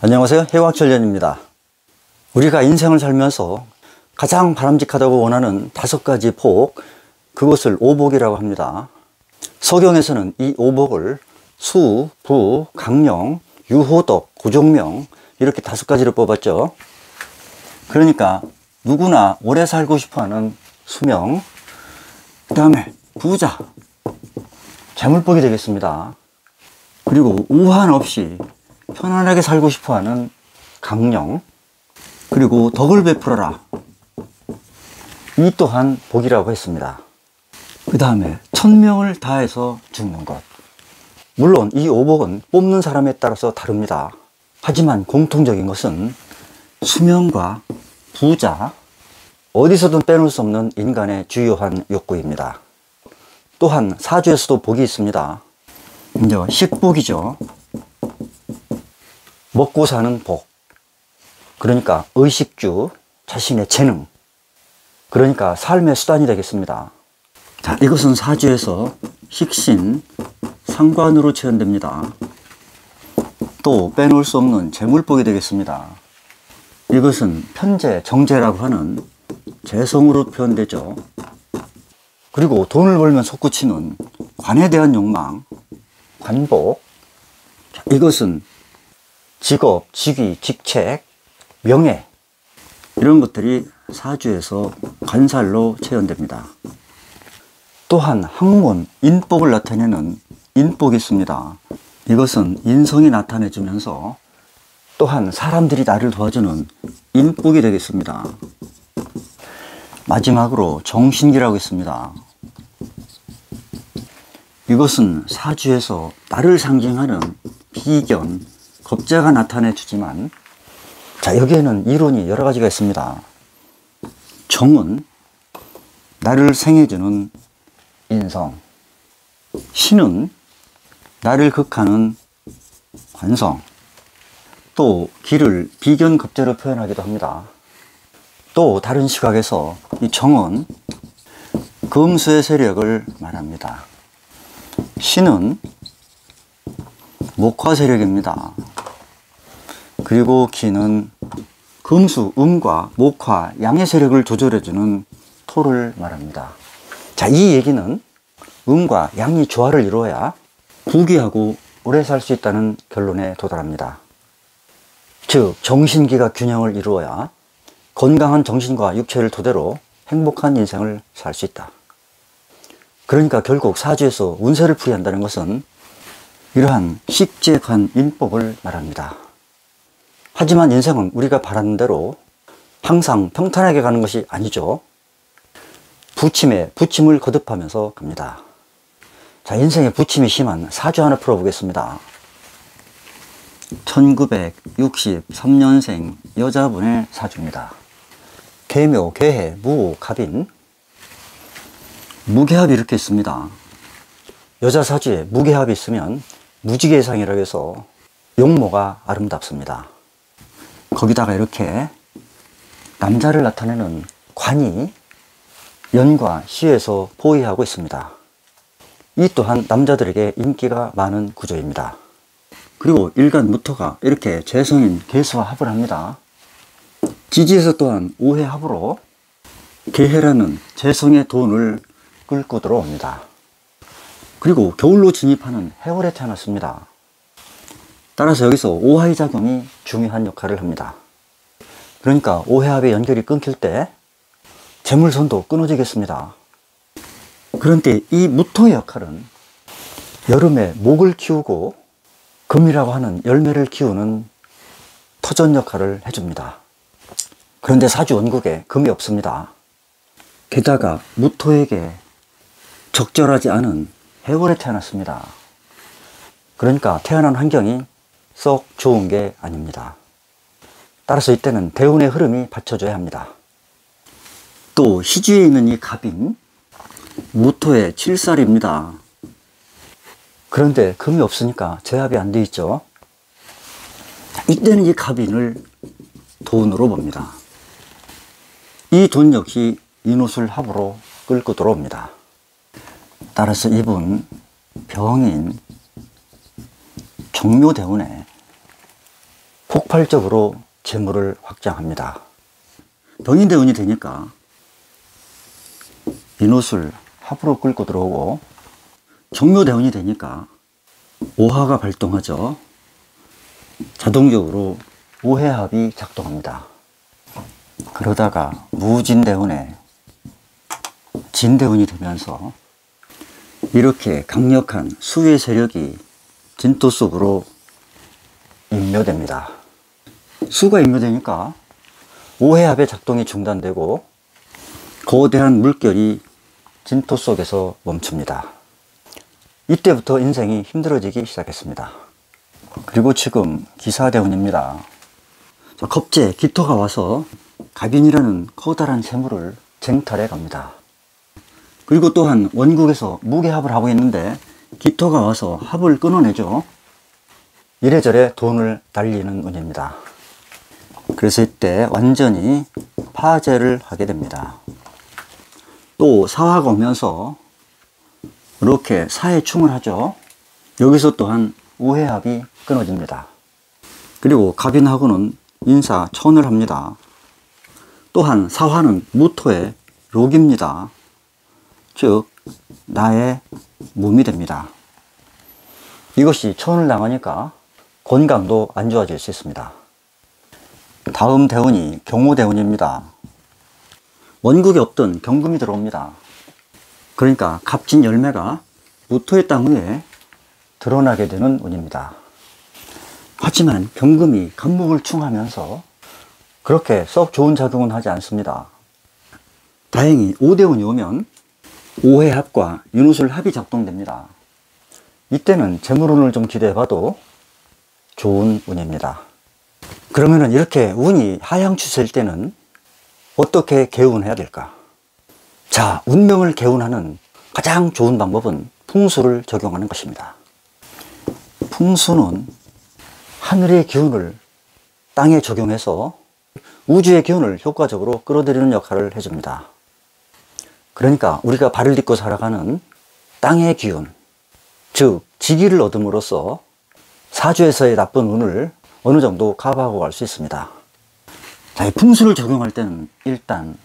안녕하세요. 해왕철련입니다. 우리가 인생을 살면서 가장 바람직하다고 원하는 5가지 복, 그것을 오복이라고 합니다. 서경에서는 이 오복을 수, 부, 강령, 유호덕, 고종명 이렇게 5가지로 뽑았죠. 그러니까 누구나 오래 살고 싶어하는 수명, 그 다음에 부자, 재물복이 되겠습니다. 그리고 우한 없이 편안하게 살고 싶어하는 강령, 그리고 덕을 베풀어라, 이 또한 복이라고 했습니다. 그 다음에 천명을 다해서 죽는 것. 물론 이 오복은 뽑는 사람에 따라서 다릅니다. 하지만 공통적인 것은 수명과 부자, 어디서든 빼놓을 수 없는 인간의 주요한 욕구입니다. 또한 사주에서도 복이 있습니다. 이제 식복이죠. 먹고 사는 복, 그러니까 의식주, 자신의 재능, 그러니까 삶의 수단이 되겠습니다. 자, 이것은 사주에서 식신, 상관으로 체현됩니다. 또 빼놓을 수 없는 재물복이 되겠습니다. 이것은 편재, 정재라고 하는 재성으로 표현되죠. 그리고 돈을 벌면 솟구치는 관에 대한 욕망, 관복. 자, 이것은 직업, 직위, 직책, 명예, 이런 것들이 사주에서 관살로 체현됩니다. 또한 학문, 인복을 나타내는 인복이 있습니다. 이것은 인성이 나타내주면서 또한 사람들이 나를 도와주는 인복이 되겠습니다. 마지막으로 정신기라고 있습니다. 이것은 사주에서 나를 상징하는 비견, 겁재가 나타내 주지만, 자, 여기에는 이론이 여러 가지가 있습니다. 정은 나를 생해주는 인성, 신은 나를 극하는 관성, 또 기를 비견 겁재로 표현하기도 합니다. 또 다른 시각에서 이 정은 금수의 세력을 말합니다. 신은 목화 세력입니다. 그리고 기는 금수, 음과 목화, 양의 세력을 조절해주는 토를 말합니다. 자, 이 얘기는 음과 양이 조화를 이루어야 부귀하고 오래 살 수 있다는 결론에 도달합니다. 즉, 정신기가 균형을 이루어야 건강한 정신과 육체를 토대로 행복한 인생을 살 수 있다. 그러니까 결국 사주에서 운세를 풀이한다는 것은 이러한 식재관 인복을 말합니다. 하지만 인생은 우리가 바라는 대로 항상 평탄하게 가는 것이 아니죠. 부침에 부침을 거듭하면서 갑니다. 자, 인생에 부침이 심한 사주 하나 풀어보겠습니다. 1963년생 여자분의 사주입니다. 계묘, 계해, 무, 갑인. 무계합이 이렇게 있습니다. 여자 사주에 무계합이 있으면 무지개상이라고 해서 용모가 아름답습니다. 거기다가 이렇게 남자를 나타내는 관이 연과 시에서 포위하고 있습니다. 이 또한 남자들에게 인기가 많은 구조입니다. 그리고 일간 무토가 이렇게 재성인 계수와 합을 합니다. 지지에서 또한 오해합으로 계해라는 재성의 돈을 끌고 들어옵니다. 그리고 겨울로 진입하는 해월에 태어났습니다. 따라서 여기서 오하의 작용이 중요한 역할을 합니다. 그러니까 오해합의 연결이 끊길 때 재물선도 끊어지겠습니다. 그런데 이 무토의 역할은 여름에 목을 키우고 금이라고 하는 열매를 키우는 터전 역할을 해줍니다. 그런데 사주 원국에 금이 없습니다. 게다가 무토에게 적절하지 않은 해월에 태어났습니다. 그러니까 태어난 환경이 썩 좋은 게 아닙니다. 따라서 이때는 대운의 흐름이 받쳐줘야 합니다. 또 시주에 있는 이 갑인, 무토의 7살입니다. 그런데 금이 없으니까 제압이 안 돼 있죠. 이때는 이 갑인을 돈으로 봅니다. 이 돈 역시 인호술 합으로 끌고 들어옵니다. 따라서 이분 병인 종묘대운에 폭발적으로 재물을 확장합니다. 병인대운이 되니까 인옷을 합으로 끌고 들어오고, 종묘대운이 되니까 오화가 발동하죠. 자동적으로 오해합이 작동합니다. 그러다가 무진대운에 진대운이 되면서 이렇게 강력한 수의 세력이 진토 속으로 인묘됩니다. 수가 인묘되니까 오해합의 작동이 중단되고 거대한 물결이 진토 속에서 멈춥니다. 이때부터 인생이 힘들어지기 시작했습니다. 그리고 지금 기사대운입니다. 겁제 기토가 와서 갑인이라는 커다란 재물을 쟁탈해 갑니다. 그리고 또한 원국에서 무게합을 하고 있는데 기토가 와서 합을 끊어내죠. 이래저래 돈을 달리는 운입니다. 그래서 이때 완전히 파재를 하게 됩니다. 또 사화가 오면서 이렇게 사해충을 하죠. 여기서 또한 우해합이 끊어집니다. 그리고 갑인하고는 인사천을 합니다. 또한 사화는 무토의 록입니다. 즉 나의 몸이 됩니다. 이것이 천을 당하니까 건강도 안 좋아질 수 있습니다. 다음 대운이 경호대운입니다. 원국에 없던 경금이 들어옵니다. 그러니까 값진 열매가 무토의 땅 위에 드러나게 되는 운입니다. 하지만 경금이 간목을 충하면서 그렇게 썩 좋은 작용은 하지 않습니다. 다행히 오대운이 오면 오해합과 윤우술 합이 작동됩니다. 이때는 재물운을 좀 기대해봐도 좋은 운입니다. 그러면은 이렇게 운이 하향 추세일 때는 어떻게 개운해야 될까? 자, 운명을 개운하는 가장 좋은 방법은 풍수를 적용하는 것입니다. 풍수는 하늘의 기운을 땅에 적용해서 우주의 기운을 효과적으로 끌어들이는 역할을 해줍니다. 그러니까 우리가 발을 딛고 살아가는 땅의 기운, 즉 지기를 얻음으로써 사주에서의 나쁜 운을 어느 정도 커버하고 갈 수 있습니다. 자, 이 풍수를 적용할 때는 일단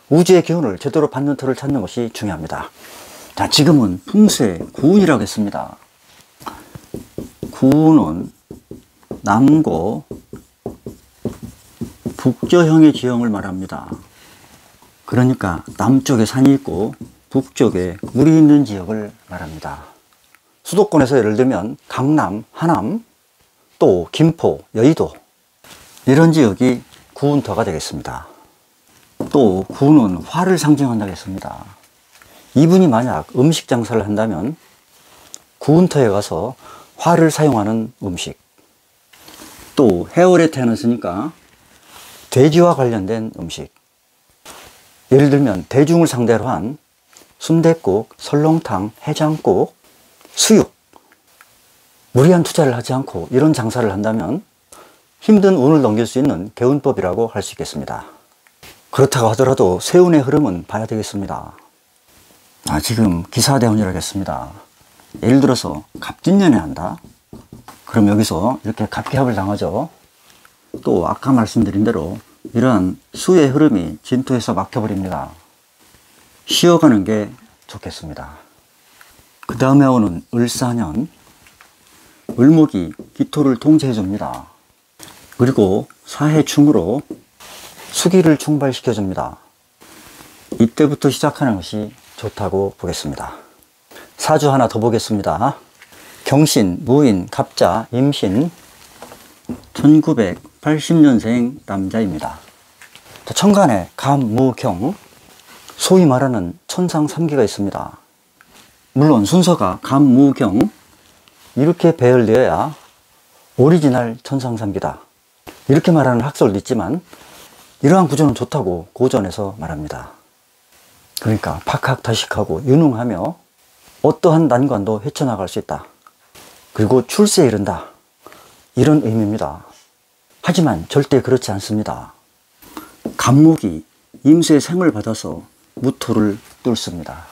우주의 기운을 제대로 받는 터를 찾는 것이 중요합니다. 자, 지금은 풍수의 구운이라고 했습니다. 구운은 남고 북저형의 지형을 말합니다. 그러니까 남쪽에 산이 있고 북쪽에 물이 있는 지역을 말합니다. 수도권에서 예를 들면 강남, 하남, 또 김포, 여의도 이런 지역이 구운터가 되겠습니다. 또 구는 화를 상징한다고 했습니다. 이분이 만약 음식 장사를 한다면 구운터에 가서 화를 사용하는 음식, 또 해월에 태어났으니까 돼지와 관련된 음식, 예를 들면 대중을 상대로 한 순댓국, 설렁탕, 해장국, 수육, 무리한 투자를 하지 않고 이런 장사를 한다면 힘든 운을 넘길 수 있는 개운법이라고 할 수 있겠습니다. 그렇다고 하더라도 세운의 흐름은 봐야 되겠습니다. 지금 기사대운이라고 했습니다. 예를 들어서 갑진년에 한다? 그럼 여기서 이렇게 갑기합을 당하죠. 또 아까 말씀드린 대로 이러한 수의 흐름이 진토에서 막혀버립니다. 쉬어가는 게 좋겠습니다. 그 다음에 오는 을사년, 을목이 기토를 통제해 줍니다. 그리고 사해충으로 수기를 충발시켜 줍니다. 이때부터 시작하는 것이 좋다고 보겠습니다. 사주 하나 더 보겠습니다. 경신, 무인, 갑자, 임신, 1980년생 남자입니다. 천간에 감, 무, 경, 소위 말하는 천상 3기가 있습니다. 물론 순서가 감, 무, 경 이렇게 배열되어야 오리지널 천상 3기다 이렇게 말하는 학설도 있지만 이러한 구조는 좋다고 고전에서 말합니다. 그러니까 박학다식하고 유능하며 어떠한 난관도 헤쳐나갈 수 있다. 그리고 출세에 이른다. 이런 의미입니다. 하지만 절대 그렇지 않습니다. 갑목이 임수의 생을 받아서 무토를 뚫습니다.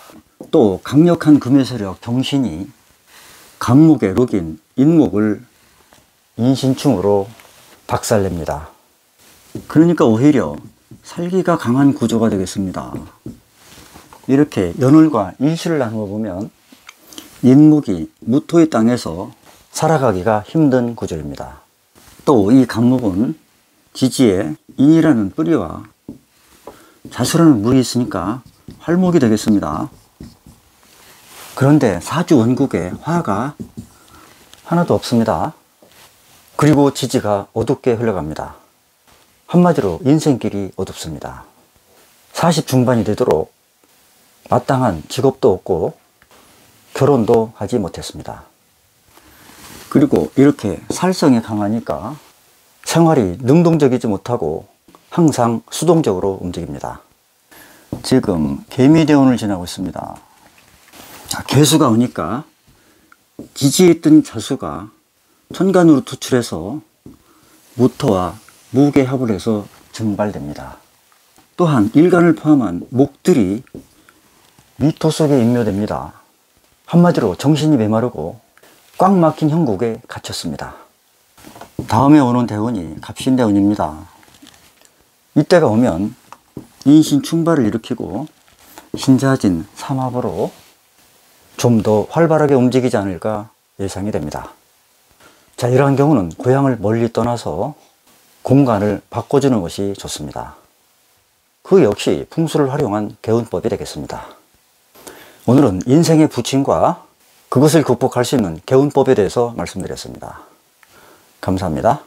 또 강력한 금의 세력 경신이 간목의 록인 인목을 인신충으로 박살냅니다. 그러니까 오히려 살기가 강한 구조가 되겠습니다. 이렇게 연월과 일시를 나누어 보면 인목이 무토의 땅에서 살아가기가 힘든 구조입니다. 또 이 간목은 지지에 인이라는 뿌리와 자수라는 물이 있으니까 활목이 되겠습니다. 그런데 사주 원국에 화가 하나도 없습니다. 그리고 지지가 어둡게 흘러갑니다. 한마디로 인생길이 어둡습니다. 40 중반이 되도록 마땅한 직업도 없고 결혼도 하지 못했습니다. 그리고 이렇게 살성이 강하니까 생활이 능동적이지 못하고 항상 수동적으로 움직입니다. 지금 개미대운을 지나고 있습니다. 자, 개수가 오니까 지지에 있던 자수가 천간으로 투출해서 무토와 무게 합을 해서 증발됩니다. 또한 일간을 포함한 목들이 미토 속에 인묘됩니다. 한마디로 정신이 메마르고 꽉 막힌 형국에 갇혔습니다. 다음에 오는 대운이 갑신대운입니다. 이때가 오면 인신충발을 일으키고 신자진 삼합으로 좀 더 활발하게 움직이지 않을까 예상이 됩니다. 자, 이러한 경우는 고향을 멀리 떠나서 공간을 바꿔주는 것이 좋습니다. 그 역시 풍수를 활용한 개운법이 되겠습니다. 오늘은 인생의 부침과 그것을 극복할 수 있는 개운법에 대해서 말씀드렸습니다. 감사합니다.